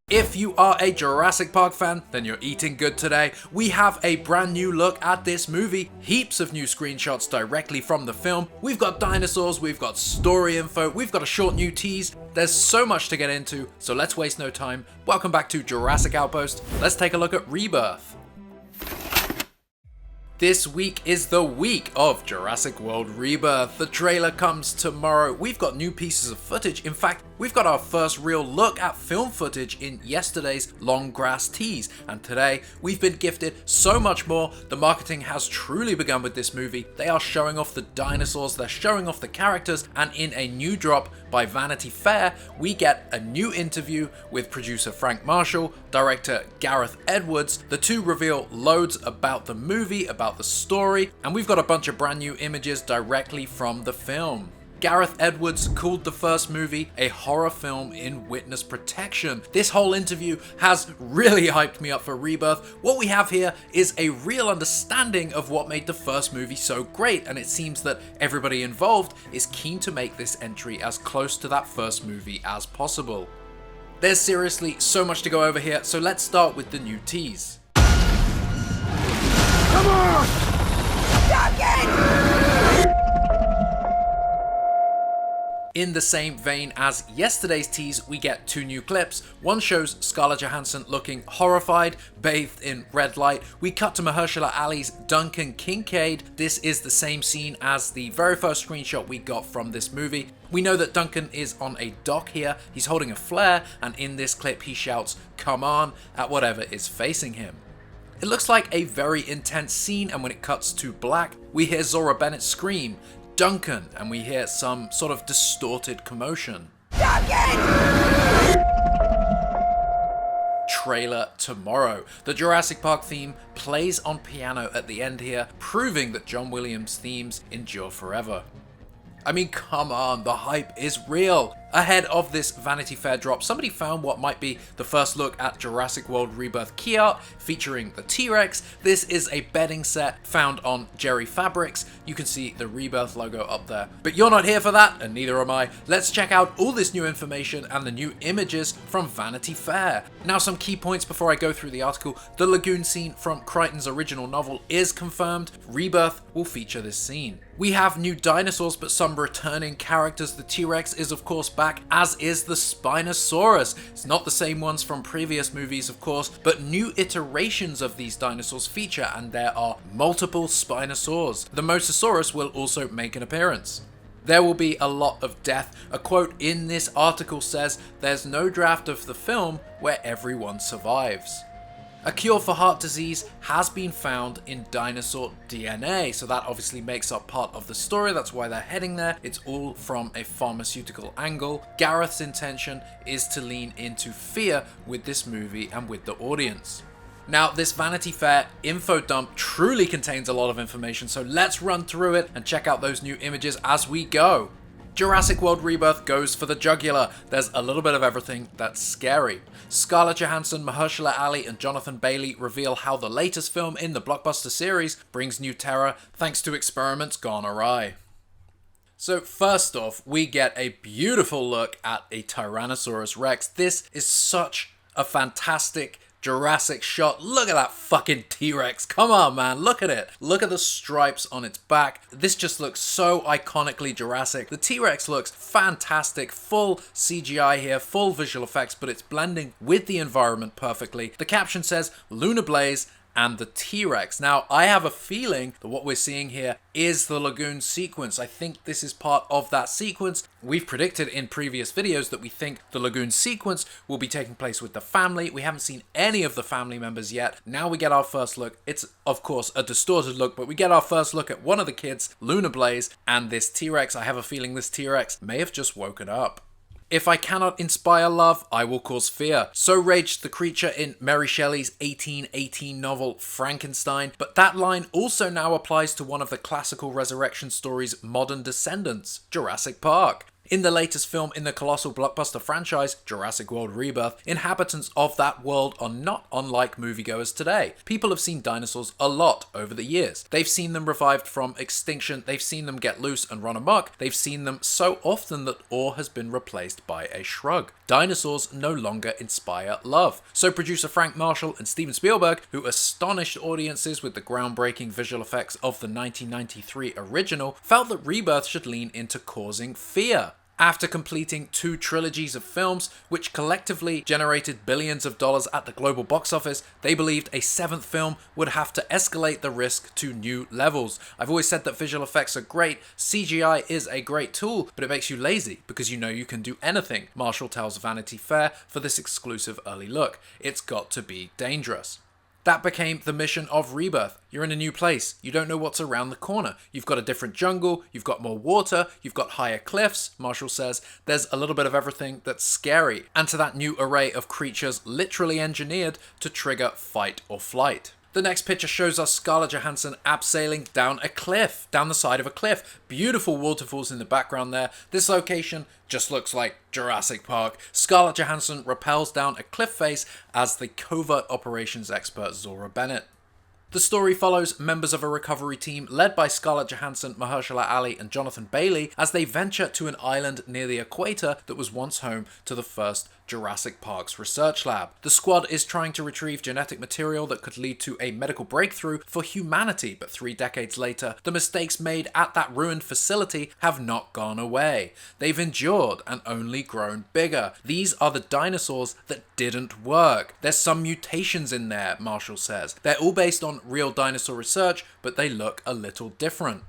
If you are a Jurassic Park fan, then you're eating good today. We have a brand new look at this movie, heaps of new screenshots directly from the film. We've got dinosaurs, we've got story info, we've got a short new tease. There's so much to get into, so let's waste no time. Welcome back to Jurassic Outpost. Let's take a look at Rebirth. This week is the week of Jurassic World Rebirth. The trailer comes tomorrow. We've got new pieces of footage. In fact, we've got our first real look at film footage in yesterday's long grass tease. And today, we've been gifted so much more. The marketing has truly begun with this movie. They are showing off the dinosaurs, they're showing off the characters, and in a new drop by Vanity Fair, we get a new interview with producer Frank Marshall, director Gareth Edwards. The two reveal loads about the movie, about the story, and we've got a bunch of brand new images directly from the film. Gareth Edwards called the first movie a horror film in witness protection. This whole interview has really hyped me up for Rebirth. What we have here is a real understanding of what made the first movie so great, and it seems that everybody involved is keen to make this entry as close to that first movie as possible. There's seriously so much to go over here, so let's start with the new tease. Come on! Duncan! In the same vein as yesterday's tease, we get two new clips. One shows Scarlett Johansson looking horrified, bathed in red light. We cut to Mahershala Ali's Duncan Kincaid. This is the same scene as the very first screenshot we got from this movie. We know that Duncan is on a dock here. He's holding a flare, and in this clip he shouts, "Come on," at whatever is facing him. It looks like a very intense scene, and when it cuts to black, we hear Zora Bennett scream, "Duncan," and we hear some sort of distorted commotion. Duncan! Trailer tomorrow. The Jurassic Park theme plays on piano at the end here, proving that John Williams' themes endure forever. I mean, come on, the hype is real. Ahead of this Vanity Fair drop, somebody found what might be the first look at Jurassic World Rebirth key art featuring the T-Rex. This is a bedding set found on Jerry Fabrics. You can see the Rebirth logo up there. But you're not here for that, and neither am I. Let's check out all this new information and the new images from Vanity Fair. Now, some key points before I go through the article. The lagoon scene from Crichton's original novel is confirmed. Rebirth will feature this scene. We have new dinosaurs, but some returning characters. The T-Rex is of course back, as is the Spinosaurus. It's not the same ones from previous movies, of course, but new iterations of these dinosaurs feature, and there are multiple Spinosaurs. The Mosasaurus will also make an appearance. There will be a lot of death. A quote in this article says, "There's no draft of the film where everyone survives." A cure for heart disease has been found in dinosaur DNA, so that obviously makes up part of the story. That's why they're heading there. It's all from a pharmaceutical angle. Gareth's intention is to lean into fear with this movie and with the audience. Now, this Vanity Fair info dump truly contains a lot of information, so let's run through it and check out those new images as we go. Jurassic World Rebirth goes for the jugular. There's a little bit of everything that's scary. Scarlett Johansson, Mahershala Ali, and Jonathan Bailey reveal how the latest film in the blockbuster series brings new terror thanks to experiments gone awry. So first off, we get a beautiful look at a Tyrannosaurus Rex. This is such a fantastic Jurassic shot. Look at that fucking T-Rex. Come on, man. Look at it. Look at the stripes on its back. This just looks so iconically Jurassic. The T-Rex looks fantastic. Full CGI here, full visual effects, but it's blending with the environment perfectly. The caption says Lunar Blaze and the T-Rex. Now, I have a feeling that what we're seeing here is the lagoon sequence. I think this is part of that sequence. We've predicted in previous videos that we think the lagoon sequence will be taking place with the family. We haven't seen any of the family members yet. Now we get our first look. It's, of course, a distorted look, but we get our first look at one of the kids, Lunar Blaze, and this T-Rex. I have a feeling this T-Rex may have just woken up. If I cannot inspire love, I will cause fear. So raged the creature in Mary Shelley's 1818 novel Frankenstein, but that line also now applies to one of the classical resurrection story's modern descendants, Jurassic Park. In the latest film in the colossal blockbuster franchise, Jurassic World Rebirth, inhabitants of that world are not unlike moviegoers today. People have seen dinosaurs a lot over the years. They've seen them revived from extinction, they've seen them get loose and run amok, they've seen them so often that awe has been replaced by a shrug. Dinosaurs no longer inspire love. So producer Frank Marshall and Steven Spielberg, who astonished audiences with the groundbreaking visual effects of the 1993 original, felt that Rebirth should lean into causing fear. After completing 2 trilogies of films, which collectively generated billions of dollars at the global box office, they believed a 7th film would have to escalate the risk to new levels. I've always said that visual effects are great, CGI is a great tool, but it makes you lazy because you know you can do anything, Marshall tells Vanity Fair for this exclusive early look. It's got to be dangerous. That became the mission of Rebirth. You're in a new place. You don't know what's around the corner. You've got a different jungle. You've got more water. You've got higher cliffs. Marshall says there's a little bit of everything that's scary. And to that new array of creatures literally engineered to trigger fight or flight. The next picture shows us Scarlett Johansson abseiling down a cliff, down the side of a cliff. Beautiful waterfalls in the background there. This location just looks like Jurassic Park. Scarlett Johansson rappels down a cliff face as the covert operations expert Zora Bennett. The story follows members of a recovery team led by Scarlett Johansson, Mahershala Ali and Jonathan Bailey as they venture to an island near the equator that was once home to the first Jurassic Park's research lab. The squad is trying to retrieve genetic material that could lead to a medical breakthrough for humanity, but 3 decades later, the mistakes made at that ruined facility have not gone away. They've endured and only grown bigger. These are the dinosaurs that didn't work. There's some mutations in there, Marshall says. They're all based on real dinosaur research, but they look a little different.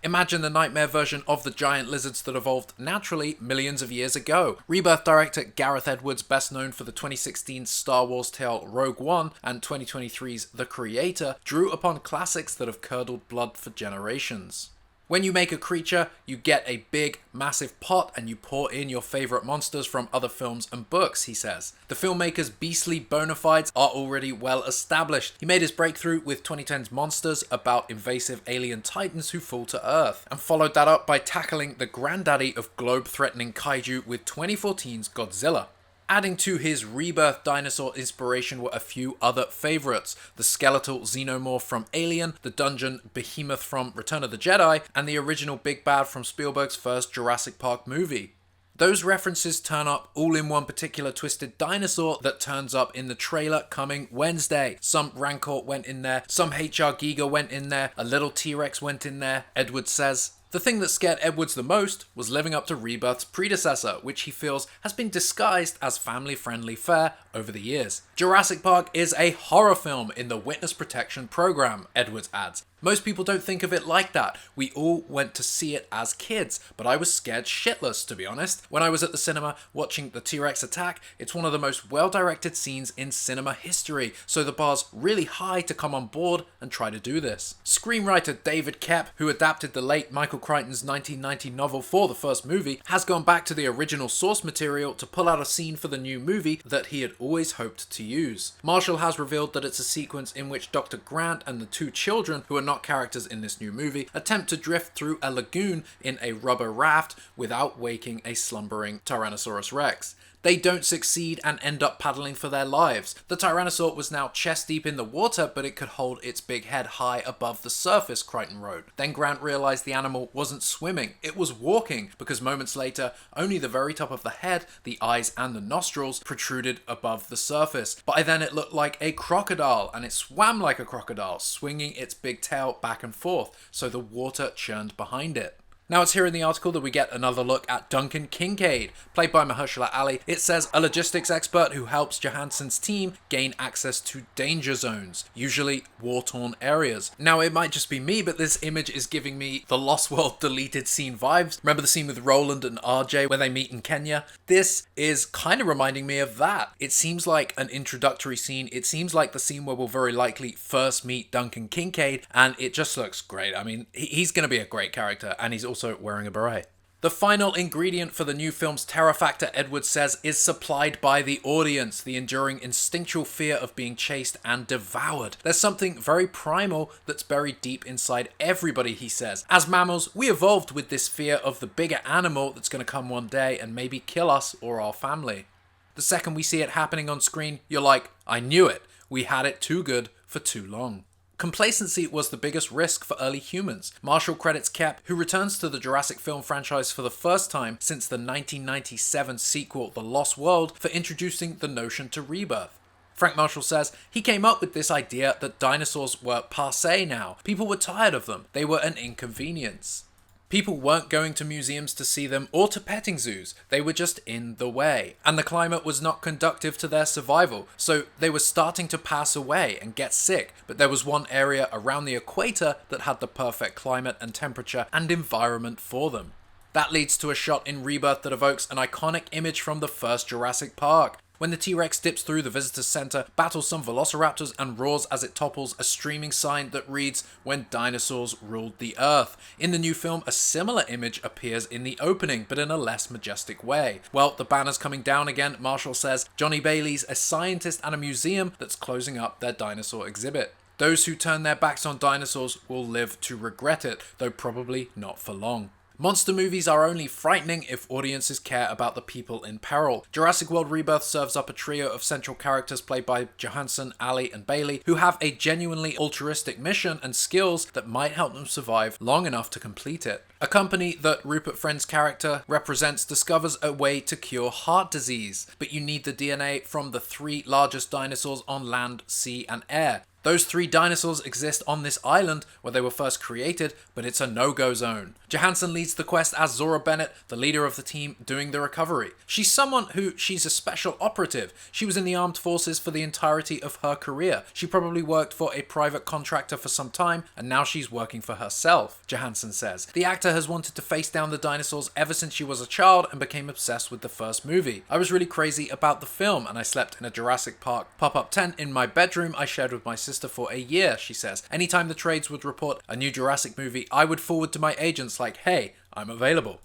Imagine the nightmare version of the giant lizards that evolved naturally millions of years ago. Rebirth director Gareth Edwards, best known for the 2016 Star Wars tale Rogue One and 2023's The Creator, drew upon classics that have curdled blood for generations. When you make a creature, you get a big, massive pot and you pour in your favourite monsters from other films and books, he says. The filmmaker's beastly bona fides are already well established. He made his breakthrough with 2010's Monsters, about invasive alien titans who fall to Earth, and followed that up by tackling the granddaddy of globe-threatening kaiju with 2014's Godzilla. Adding to his Rebirth dinosaur inspiration were a few other favourites: the skeletal xenomorph from Alien, the dungeon behemoth from Return of the Jedi, and the original big bad from Spielberg's first Jurassic Park movie. Those references turn up all in one particular twisted dinosaur that turns up in the trailer coming Wednesday. Some Rancor went in there, some HR Giga went in there, a little T-Rex went in there, Edwards says. The thing that scared Edwards the most was living up to Rebirth's predecessor, which he feels has been disguised as family-friendly fare over the years. Jurassic Park is a horror film in the witness protection program, Edwards adds. Most people don't think of it like that. We all went to see it as kids, but I was scared shitless, to be honest. When I was at the cinema watching the T-Rex attack, it's one of the most well-directed scenes in cinema history, so the bar's really high to come on board and try to do this. Screenwriter David Koepp, who adapted the late Michael Crichton's 1990 novel for the first movie, has gone back to the original source material to pull out a scene for the new movie that he had always hoped to use. Marshall has revealed that it's a sequence in which Dr. Grant and the 2 children, who are not characters in this new movie, attempt to drift through a lagoon in a rubber raft without waking a slumbering Tyrannosaurus Rex. They don't succeed and end up paddling for their lives. The Tyrannosaur was now chest deep in the water, but it could hold its big head high above the surface, Crichton wrote. Then Grant realized the animal wasn't swimming, it was walking, because moments later, only the very top of the head, the eyes and the nostrils protruded above the surface. By then it looked like a crocodile, and it swam like a crocodile, swinging its big tail back and forth, so the water churned behind it. Now it's here in the article that we get another look at Duncan Kincaid, played by Mahershala Ali. It says, a logistics expert who helps Johansson's team gain access to danger zones, usually war-torn areas. Now it might just be me, but this image is giving me the Lost World deleted scene vibes. Remember the scene with Roland and RJ where they meet in Kenya? This is kind of reminding me of that. It seems like an introductory scene. It seems like the scene where we'll very likely first meet Duncan Kincaid, and it just looks great. I mean, he's going to be a great character, and he's also wearing a beret. The final ingredient for the new film's terror factor, Edwards says, is supplied by the audience, the enduring instinctual fear of being chased and devoured. There's something very primal that's buried deep inside everybody, he says. As mammals, we evolved with this fear of the bigger animal that's going to come one day and maybe kill us or our family. The second we see it happening on screen, you're like, I knew it. We had it too good for too long. Complacency was the biggest risk for early humans. Marshall credits Kep, who returns to the Jurassic film franchise for the first time since the 1997 sequel The Lost World, for introducing the notion to rebirth. Frank Marshall says he came up with this idea that dinosaurs were passé now. People were tired of them. They were an inconvenience. People weren't going to museums to see them or to petting zoos, they were just in the way. And the climate was not conducive to their survival, so they were starting to pass away and get sick. But there was one area around the equator that had the perfect climate and temperature and environment for them. That leads to a shot in Rebirth that evokes an iconic image from the first Jurassic Park. When the T-Rex dips through the visitor's center, battles some velociraptors and roars as it topples a streaming sign that reads, "When dinosaurs ruled the earth." In the new film, a similar image appears in the opening, but in a less majestic way. Well, the banner's coming down again, Marshall says. Johnny Bailey's a scientist at a museum that's closing up their dinosaur exhibit. Those who turn their backs on dinosaurs will live to regret it, though probably not for long. Monster movies are only frightening if audiences care about the people in peril. Jurassic World Rebirth serves up a trio of central characters played by Johansson, Ali, and Bailey, who have a genuinely altruistic mission and skills that might help them survive long enough to complete it. A company that Rupert Friend's character represents discovers a way to cure heart disease, but you need the DNA from the 3 largest dinosaurs on land, sea, and air. Those 3 dinosaurs exist on this island where they were first created, but it's a no-go zone. Johansson leads the quest as Zora Bennett, the leader of the team doing the recovery. She's a special operative. She was in the armed forces for the entirety of her career. She probably worked for a private contractor for some time, and now she's working for herself, Johansson says. The actor has wanted to face down the dinosaurs ever since she was a child and became obsessed with the first movie. I was really crazy about the film, and I slept in a Jurassic Park pop-up tent in my bedroom I shared with my sister for a year, she says. Anytime the trades would report a new Jurassic movie, I would forward to my agents like, hey, I'm available.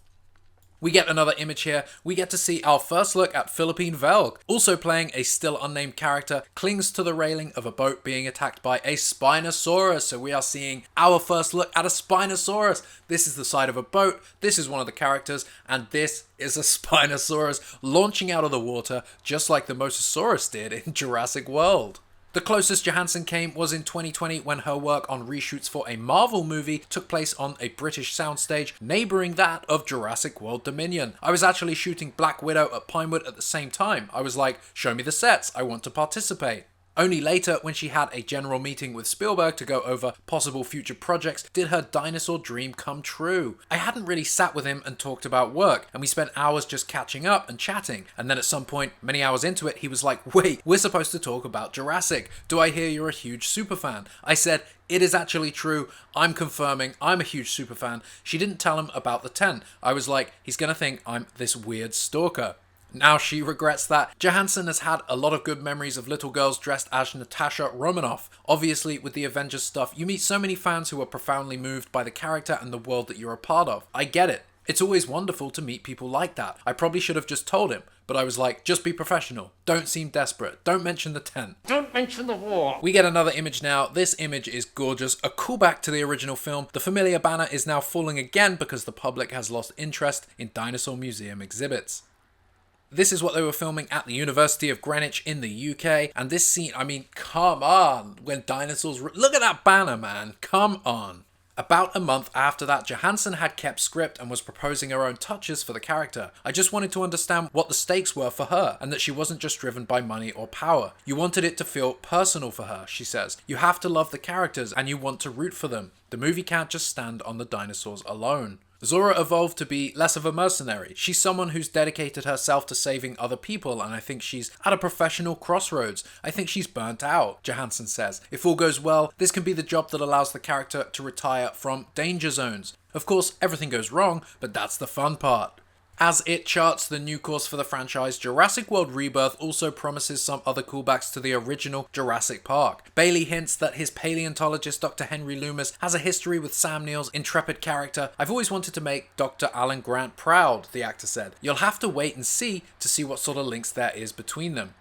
We get another image here. We get to see our first look at Philippine Velg, also playing a still unnamed character, clings to the railing of a boat being attacked by a Spinosaurus. So we are seeing our first look at a Spinosaurus. This is the side of a boat, this is one of the characters, and this is a Spinosaurus launching out of the water just like the Mosasaurus did in Jurassic World. The closest Johansson came was in 2020 when her work on reshoots for a Marvel movie took place on a British soundstage neighbouring that of Jurassic World Dominion. I was actually shooting Black Widow at Pinewood at the same time. I was like, show me the sets, I want to participate. Only later, when she had a general meeting with Spielberg to go over possible future projects, did her dinosaur dream come true. I hadn't really sat with him and talked about work, and we spent hours just catching up and chatting, and then at some point, many hours into it, he was like, wait, we're supposed to talk about Jurassic. Do I hear you're a huge superfan? I said, it is actually true. I'm confirming I'm a huge superfan. She didn't tell him about the tent. I was like, he's gonna think I'm this weird stalker. Now she regrets that. Johansson has had a lot of good memories of little girls dressed as Natasha Romanoff. Obviously, with the Avengers stuff, you meet so many fans who are profoundly moved by the character and the world that you're a part of. I get it. It's always wonderful to meet people like that. I probably should have just told him, but I was like, just be professional. Don't seem desperate. Don't mention the tent. Don't mention the war. We get another image now. This image is gorgeous. A callback to the original film. The familiar banner is now falling again because the public has lost interest in dinosaur museum exhibits. This is what they were filming at the University of Greenwich in the UK, and this scene, I mean, come on, when dinosaurs... Look at that banner, man, come on. About a month after that, Johansson had kept script and was proposing her own touches for the character. I just wanted to understand what the stakes were for her, and that she wasn't just driven by money or power. You wanted it to feel personal for her, she says. You have to love the characters, and you want to root for them. The movie can't just stand on the dinosaurs alone. Zora evolved to be less of a mercenary. She's someone who's dedicated herself to saving other people, and I think she's at a professional crossroads. I think she's burnt out, Johansson says. If all goes well, this can be the job that allows the character to retire from danger zones. Of course, everything goes wrong, but that's the fun part. As it charts the new course for the franchise, Jurassic World Rebirth also promises some other callbacks to the original Jurassic Park. Bailey hints that his paleontologist Dr. Henry Loomis has a history with Sam Neill's intrepid character. "I've always wanted to make Dr. Alan Grant proud," the actor said. "You'll have to wait and see to see what sort of links there is between them."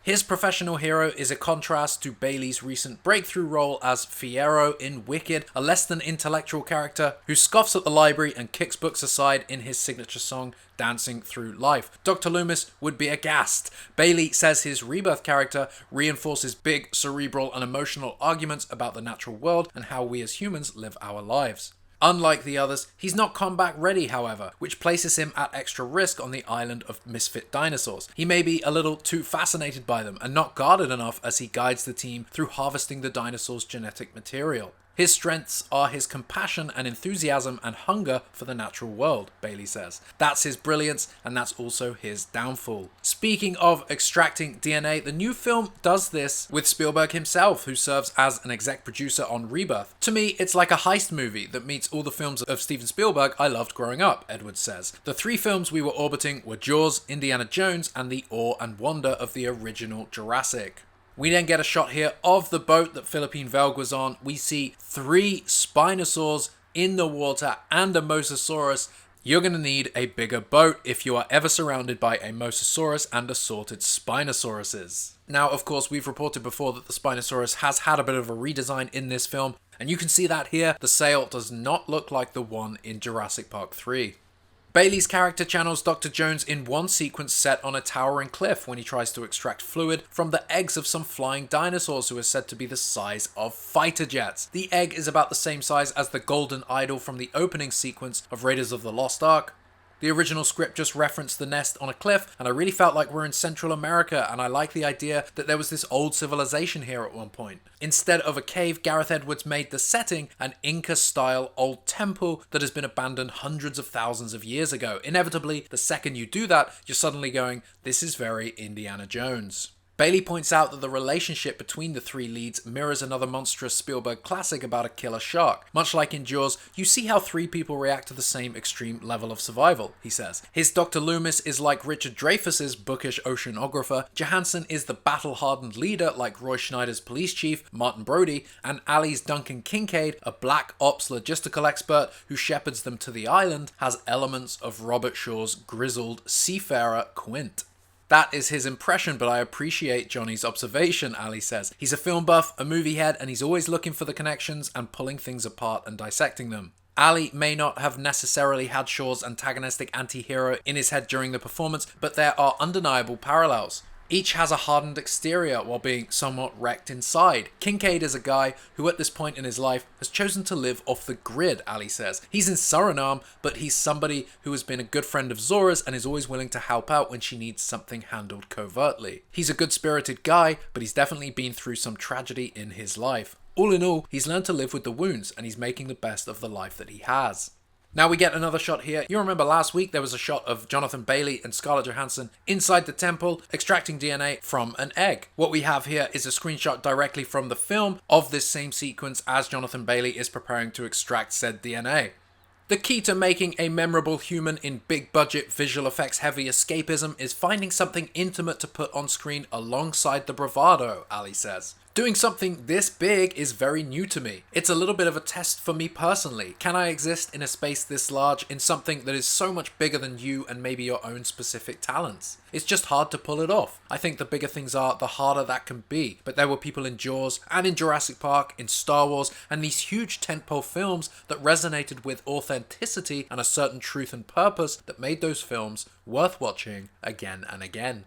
His professional hero is a contrast to Bailey's recent breakthrough role as Fiyero in Wicked, a less than intellectual character who scoffs at the library and kicks books aside in his signature song, Dancing Through Life. Dr. Loomis would be aghast. Bailey says his Rebirth character reinforces big, cerebral and emotional arguments about the natural world and how we as humans live our lives. Unlike the others, he's not combat ready, however, which places him at extra risk on the island of misfit dinosaurs. He may be a little too fascinated by them and not guarded enough as he guides the team through harvesting the dinosaurs' genetic material. His strengths are his compassion and enthusiasm and hunger for the natural world, Bailey says. That's his brilliance, and that's also his downfall. Speaking of extracting DNA, the new film does this with Spielberg himself, who serves as an exec producer on Rebirth. "To me, it's like a heist movie that meets all the films of Steven Spielberg I loved growing up," Edwards says. "The three films we were orbiting were Jaws, Indiana Jones, and the awe and wonder of the original Jurassic." We then get a shot here of the boat that Philippine Velg was on. We see 3 Spinosaurs in the water and a Mosasaurus. You're going to need a bigger boat if you are ever surrounded by a Mosasaurus and assorted Spinosauruses. Now, of course, we've reported before that the Spinosaurus has had a bit of a redesign in this film, and you can see that here. The sail does not look like the one in Jurassic Park 3. Bailey's character channels Dr. Jones in one sequence set on a towering cliff when he tries to extract fluid from the eggs of some flying dinosaurs who are said to be the size of fighter jets. The egg is about the same size as the golden idol from the opening sequence of Raiders of the Lost Ark. The original script just referenced the nest on a cliff, and I really felt like we're in Central America, and I like the idea that there was this old civilization here at one point. Instead of a cave, Gareth Edwards made the setting an Inca-style old temple that has been abandoned hundreds of thousands of years ago. Inevitably, the second you do that, you're suddenly going, this is very Indiana Jones. Bailey points out that the relationship between the 3 leads mirrors another monstrous Spielberg classic about a killer shark. Much like in Jaws, you see how 3 people react to the same extreme level of survival, he says. His Dr. Loomis is like Richard Dreyfuss's bookish oceanographer, Johansson is the battle-hardened leader like Roy Schneider's police chief, Martin Brody, and Ali's Duncan Kincaid, a black ops logistical expert who shepherds them to the island, has elements of Robert Shaw's grizzled seafarer Quint. That is his impression, but I appreciate Johnny's observation, Ali says. He's a film buff, a movie head, and he's always looking for the connections and pulling things apart and dissecting them. Ali may not have necessarily had Shaw's antagonistic anti-hero in his head during the performance, but there are undeniable parallels. Each has a hardened exterior while being somewhat wrecked inside. Kincaid is a guy who at this point in his life has chosen to live off the grid, Ali says. He's in Suriname, but he's somebody who has been a good friend of Zora's and is always willing to help out when she needs something handled covertly. He's a good-spirited guy, but he's definitely been through some tragedy in his life. All in all, he's learned to live with the wounds and he's making the best of the life that he has. Now we get another shot here. You remember last week there was a shot of Jonathan Bailey and Scarlett Johansson inside the temple extracting DNA from an egg. What we have here is a screenshot directly from the film of this same sequence as Jonathan Bailey is preparing to extract said DNA. The key to making a memorable human in big budget visual effects heavy escapism is finding something intimate to put on screen alongside the bravado, Ali says. Doing something this big is very new to me. It's a little bit of a test for me personally. Can I exist in a space this large in something that is so much bigger than you and maybe your own specific talents? It's just hard to pull it off. I think the bigger things are, the harder that can be. But there were people in Jaws and in Jurassic Park, in Star Wars, and these huge tentpole films that resonated with authenticity and a certain truth and purpose that made those films worth watching again and again.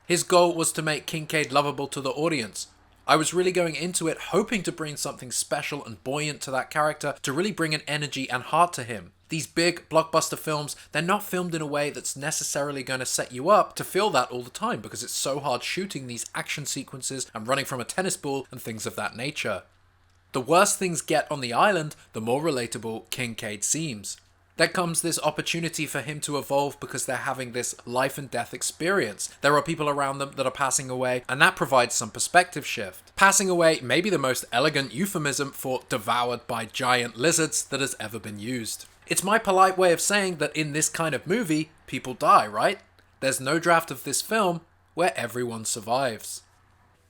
His goal was to make Kincaid lovable to the audience. I was really going into it hoping to bring something special and buoyant to that character, to really bring an energy and heart to him. These big blockbuster films, they're not filmed in a way that's necessarily going to set you up to feel that all the time because it's so hard shooting these action sequences and running from a tennis ball and things of that nature. The worse things get on the island, the more relatable Kincaid seems. There comes this opportunity for him to evolve because they're having this life and death experience. There are people around them that are passing away, and that provides some perspective shift. Passing away may be the most elegant euphemism for devoured by giant lizards that has ever been used. It's my polite way of saying that in this kind of movie, people die, right? There's no draft of this film where everyone survives.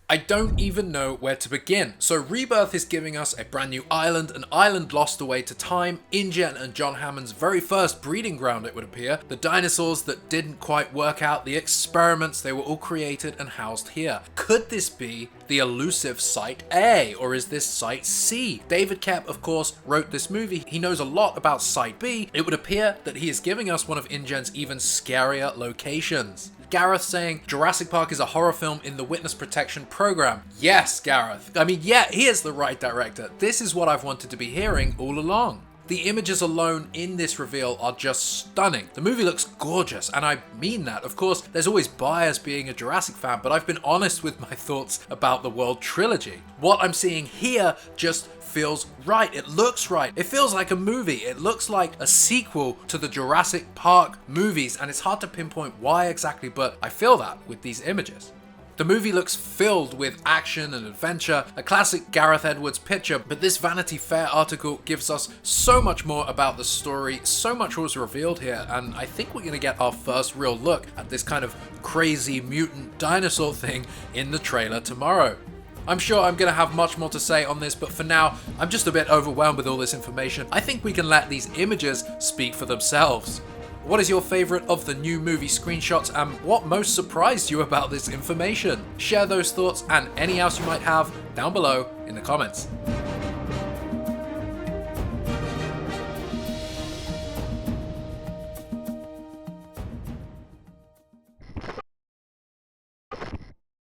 I don't even know where to begin. So Rebirth is giving us a brand new island, an island lost away to time, InGen and John Hammond's very first breeding ground, it would appear, the dinosaurs that didn't quite work out, the experiments, they were all created and housed here. Could this be the elusive Site A, or is this Site C? David Koepp, of course, wrote this movie. He knows a lot about Site B. It would appear that he is giving us one of InGen's even scarier locations. Gareth saying Jurassic Park is a horror film in the witness protection program. Yes, Gareth. I mean, yeah, he is the right director. This is what I've wanted to be hearing all along. The images alone in this reveal are just stunning. The movie looks gorgeous, and I mean that. Of course, there's always bias being a Jurassic fan, but I've been honest with my thoughts about the World Trilogy. What I'm seeing here just feels right. It looks right. It feels like a movie. It looks like a sequel to the Jurassic Park movies, and it's hard to pinpoint why exactly, but I feel that with these images. The movie looks filled with action and adventure, a classic Gareth Edwards picture, but this Vanity Fair article gives us so much more about the story, so much was revealed here, and I think we're going to get our first real look at this kind of crazy mutant dinosaur thing in the trailer tomorrow. I'm sure I'm going to have much more to say on this, but for now, I'm just a bit overwhelmed with all this information. I think we can let these images speak for themselves. What is your favorite of the new movie screenshots, and what most surprised you about this information? Share those thoughts and any else you might have down below in the comments.